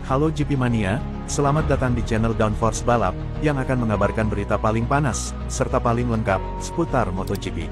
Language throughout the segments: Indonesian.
Halo GP Mania, selamat datang di channel Downforce Balap, yang akan mengabarkan berita paling panas, serta paling lengkap, seputar MotoGP.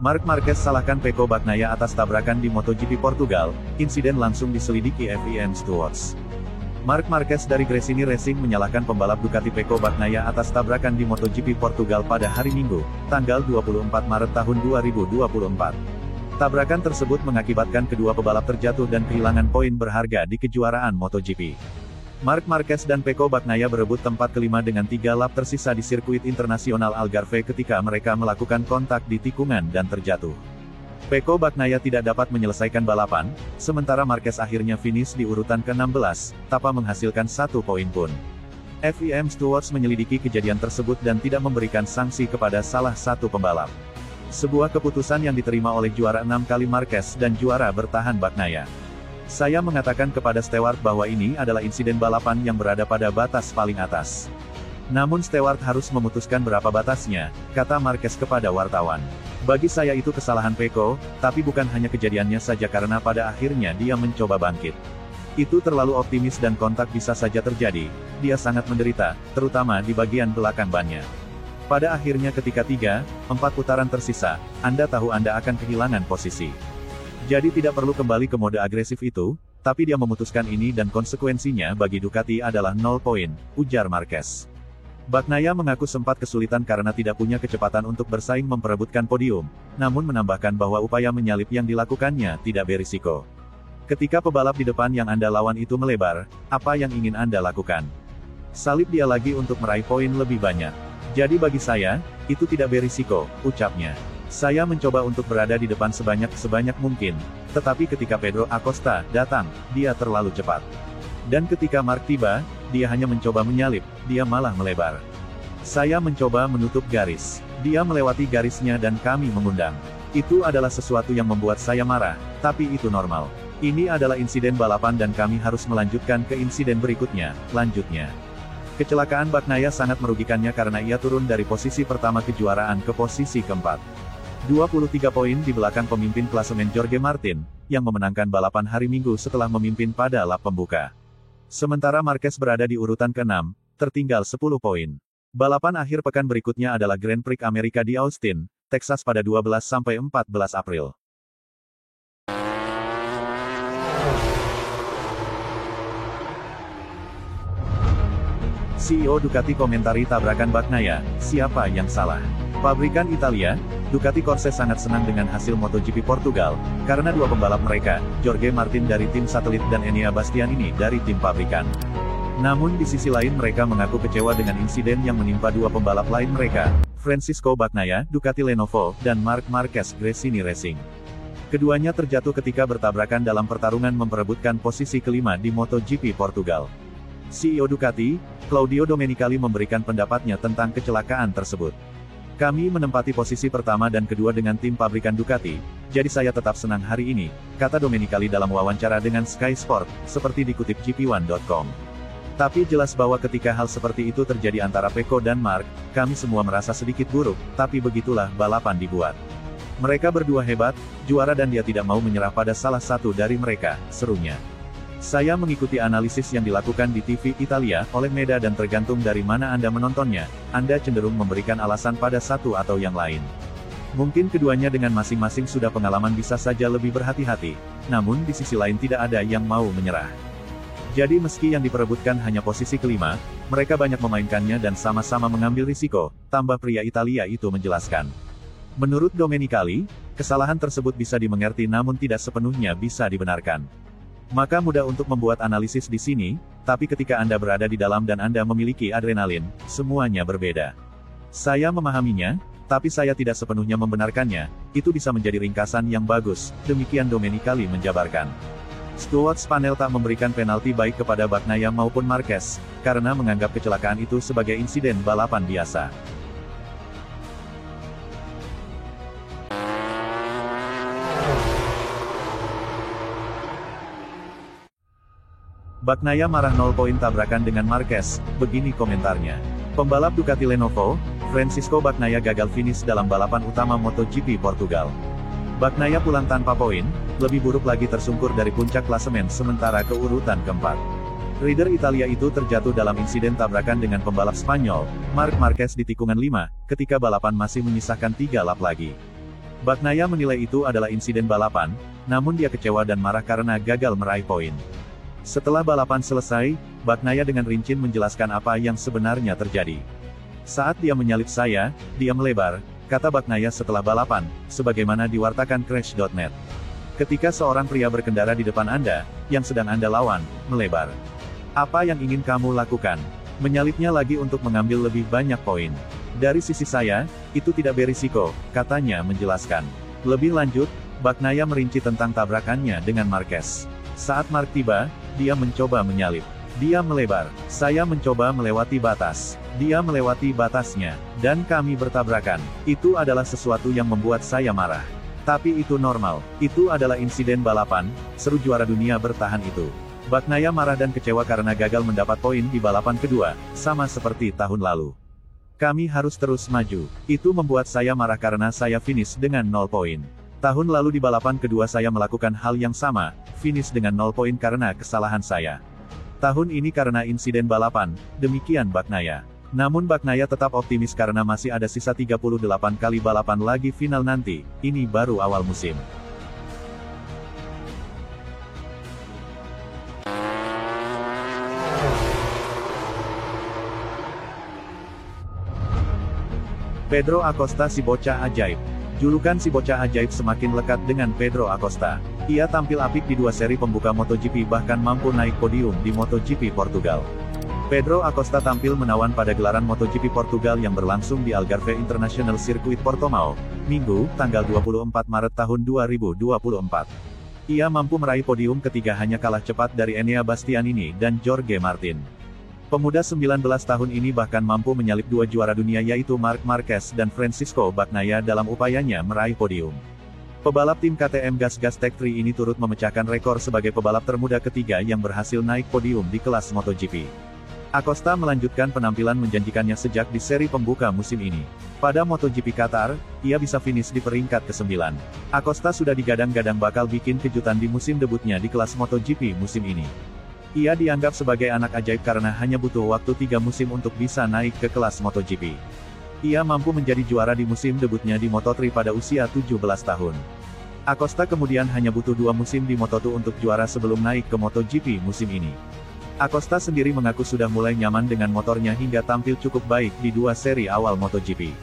Marc Marquez salahkan Pecco Bagnaia atas tabrakan di MotoGP Portugal, insiden langsung diselidiki FIM Stewards. Marc Marquez dari Gresini Racing menyalahkan pembalap Ducati Pecco Bagnaia atas tabrakan di MotoGP Portugal pada hari Minggu, tanggal 24 Maret tahun 2024. Tabrakan tersebut mengakibatkan kedua pebalap terjatuh dan kehilangan poin berharga di kejuaraan MotoGP. Marc Marquez dan Pecco Bagnaia berebut tempat kelima dengan 3 lap tersisa di sirkuit internasional Algarve ketika mereka melakukan kontak di tikungan dan terjatuh. Pecco Bagnaia tidak dapat menyelesaikan balapan, sementara Marquez akhirnya finish di urutan ke-16, tanpa menghasilkan 1 poin pun. FIM Stewards menyelidiki kejadian tersebut dan tidak memberikan sanksi kepada salah satu pembalap. Sebuah keputusan yang diterima oleh juara 6 kali Marquez dan juara bertahan Bagnaia. Saya mengatakan kepada steward bahwa ini adalah insiden balapan yang berada pada batas paling atas. Namun steward harus memutuskan berapa batasnya, kata Marquez kepada wartawan. Bagi saya itu kesalahan Pecco, tapi bukan hanya kejadiannya saja karena pada akhirnya dia mencoba bangkit. Itu terlalu optimis dan kontak bisa saja terjadi, dia sangat menderita, terutama di bagian belakang bannya. Pada akhirnya ketika 3-4 putaran tersisa, Anda tahu Anda akan kehilangan posisi. Jadi tidak perlu kembali ke mode agresif itu, tapi dia memutuskan ini dan konsekuensinya bagi Ducati adalah 0 poin, ujar Marquez. Bagnaia mengaku sempat kesulitan karena tidak punya kecepatan untuk bersaing memperebutkan podium, namun menambahkan bahwa upaya menyalip yang dilakukannya tidak berisiko. Ketika pebalap di depan yang Anda lawan itu melebar, apa yang ingin Anda lakukan? Salip dia lagi untuk meraih poin lebih banyak. Jadi bagi saya, itu tidak berisiko, ucapnya. Saya mencoba untuk berada di depan sebanyak mungkin, tetapi ketika Pedro Acosta datang, dia terlalu cepat. Dan ketika Marc tiba, dia hanya mencoba menyalip, dia malah melebar. Saya mencoba menutup garis. Dia melewati garisnya dan kami mengundang. Itu adalah sesuatu yang membuat saya marah, tapi itu normal. Ini adalah insiden balapan dan kami harus melanjutkan ke insiden berikutnya, lanjutnya. Kecelakaan Bagnaia sangat merugikannya karena ia turun dari posisi pertama kejuaraan ke posisi keempat. 23 poin di belakang pemimpin klasemen Jorge Martin, yang memenangkan balapan hari Minggu setelah memimpin pada lap pembuka. Sementara Marquez berada di urutan ke-6, tertinggal 10 poin. Balapan akhir pekan berikutnya adalah Grand Prix Amerika di Austin, Texas pada 12-14 April. CEO Ducati komentari tabrakan Bagnaia, siapa yang salah? Pabrikan Italia, Ducati Corse sangat senang dengan hasil MotoGP Portugal, karena dua pembalap mereka, Jorge Martin dari tim satelit dan Enea Bastianini dari tim pabrikan. Namun di sisi lain mereka mengaku kecewa dengan insiden yang menimpa dua pembalap lain mereka, Francisco Bagnaia, Ducati Lenovo, dan Marc Marquez, Gresini Racing. Keduanya terjatuh ketika bertabrakan dalam pertarungan memperebutkan posisi kelima di MotoGP Portugal. CEO Ducati, Claudio Domenicali memberikan pendapatnya tentang kecelakaan tersebut. Kami menempati posisi pertama dan kedua dengan tim pabrikan Ducati, jadi saya tetap senang hari ini, kata Domenicali dalam wawancara dengan Sky Sport, seperti dikutip GP1.com. Tapi jelas bahwa ketika hal seperti itu terjadi antara Pecco dan Marc, kami semua merasa sedikit buruk, tapi begitulah balapan dibuat. Mereka berdua hebat, juara dan dia tidak mau menyerah pada salah satu dari mereka, serunya. Saya mengikuti analisis yang dilakukan di TV Italia oleh Meda dan tergantung dari mana Anda menontonnya, Anda cenderung memberikan alasan pada satu atau yang lain. Mungkin keduanya dengan masing-masing sudah pengalaman bisa saja lebih berhati-hati, namun di sisi lain tidak ada yang mau menyerah. Jadi meski yang diperebutkan hanya posisi kelima, mereka banyak memainkannya dan sama-sama mengambil risiko, tambah pria Italia itu menjelaskan. Menurut Domenicali, kesalahan tersebut bisa dimengerti namun tidak sepenuhnya bisa dibenarkan. Maka mudah untuk membuat analisis di sini, tapi ketika Anda berada di dalam dan Anda memiliki adrenalin, semuanya berbeda. Saya memahaminya, tapi saya tidak sepenuhnya membenarkannya, itu bisa menjadi ringkasan yang bagus, demikian Domenicali menjabarkan. Stewards panel tak memberikan penalti baik kepada Bagnaia maupun Marquez, karena menganggap kecelakaan itu sebagai insiden balapan biasa. Bagnaia marah 0 poin tabrakan dengan Marquez, begini komentarnya. Pembalap Ducati Lenovo, Francisco Bagnaia gagal finish dalam balapan utama MotoGP Portugal. Bagnaia pulang tanpa poin, lebih buruk lagi tersungkur dari puncak klasemen sementara ke urutan keempat. Rider Italia itu terjatuh dalam insiden tabrakan dengan pembalap Spanyol, Marc Marquez di tikungan 5, ketika balapan masih menyisakan 3 lap lagi. Bagnaia menilai itu adalah insiden balapan, namun dia kecewa dan marah karena gagal meraih poin. Setelah balapan selesai, Bagnaia dengan rinci menjelaskan apa yang sebenarnya terjadi. Saat dia menyalip saya, dia melebar, kata Bagnaia setelah balapan, sebagaimana diwartakan Crash.net. Ketika seorang pria berkendara di depan Anda, yang sedang Anda lawan, melebar. Apa yang ingin kamu lakukan? Menyalipnya lagi untuk mengambil lebih banyak poin. Dari sisi saya, itu tidak berisiko, katanya menjelaskan. Lebih lanjut, Bagnaia merinci tentang tabrakannya dengan Marquez. Saat Marc tiba, dia mencoba menyalip. Dia melebar. Saya mencoba melewati batas. Dia melewati batasnya. Dan kami bertabrakan. Itu adalah sesuatu yang membuat saya marah. Tapi itu normal. Itu adalah insiden balapan, seru juara dunia bertahan itu. Bagnaia marah dan kecewa karena gagal mendapat poin di balapan kedua, sama seperti tahun lalu. Kami harus terus maju. Itu membuat saya marah karena saya finish dengan 0 poin. Tahun lalu di balapan kedua saya melakukan hal yang sama, finish dengan 0 poin karena kesalahan saya. Tahun ini karena insiden balapan, demikian Bagnaia. Namun Bagnaia tetap optimis karena masih ada sisa 38 kali balapan lagi final nanti, ini baru awal musim. Pedro Acosta si bocah ajaib. Julukan si bocah ajaib semakin lekat dengan Pedro Acosta. Ia tampil apik di 2 seri pembuka MotoGP bahkan mampu naik podium di MotoGP Portugal. Pedro Acosta tampil menawan pada gelaran MotoGP Portugal yang berlangsung di Algarve International Circuit Portimao, Minggu, tanggal 24 Maret tahun 2024. Ia mampu meraih podium ketiga hanya kalah cepat dari Enea Bastianini dan Jorge Martin. Pemuda 19 tahun ini bahkan mampu menyalip 2 juara dunia yaitu Marc Marquez dan Francisco Bagnaia dalam upayanya meraih podium. Pebalap tim KTM Gas Tech 3 ini turut memecahkan rekor sebagai pebalap termuda ketiga yang berhasil naik podium di kelas MotoGP. Acosta melanjutkan penampilan menjanjikannya sejak di seri pembuka musim ini. Pada MotoGP Qatar, ia bisa finish di peringkat ke-9. Acosta sudah digadang-gadang bakal bikin kejutan di musim debutnya di kelas MotoGP musim ini. Ia dianggap sebagai anak ajaib karena hanya butuh waktu 3 musim untuk bisa naik ke kelas MotoGP. Ia mampu menjadi juara di musim debutnya di Moto3 pada usia 17 tahun. Acosta kemudian hanya butuh 2 musim di Moto2 untuk juara sebelum naik ke MotoGP musim ini. Acosta sendiri mengaku sudah mulai nyaman dengan motornya hingga tampil cukup baik di 2 seri awal MotoGP.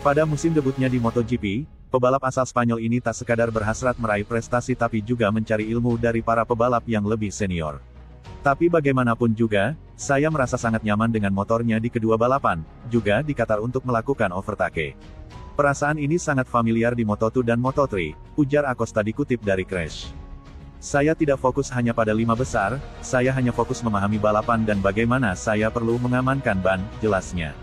Pada musim debutnya di MotoGP, pebalap asal Spanyol ini tak sekadar berhasrat meraih prestasi tapi juga mencari ilmu dari para pebalap yang lebih senior. Tapi bagaimanapun juga, saya merasa sangat nyaman dengan motornya di kedua balapan, juga di Qatar untuk melakukan overtake. Perasaan ini sangat familiar di Moto2 dan Moto3, ujar Acosta dikutip dari Crash. Saya tidak fokus hanya pada 5 besar, saya hanya fokus memahami balapan dan bagaimana saya perlu mengamankan ban, jelasnya.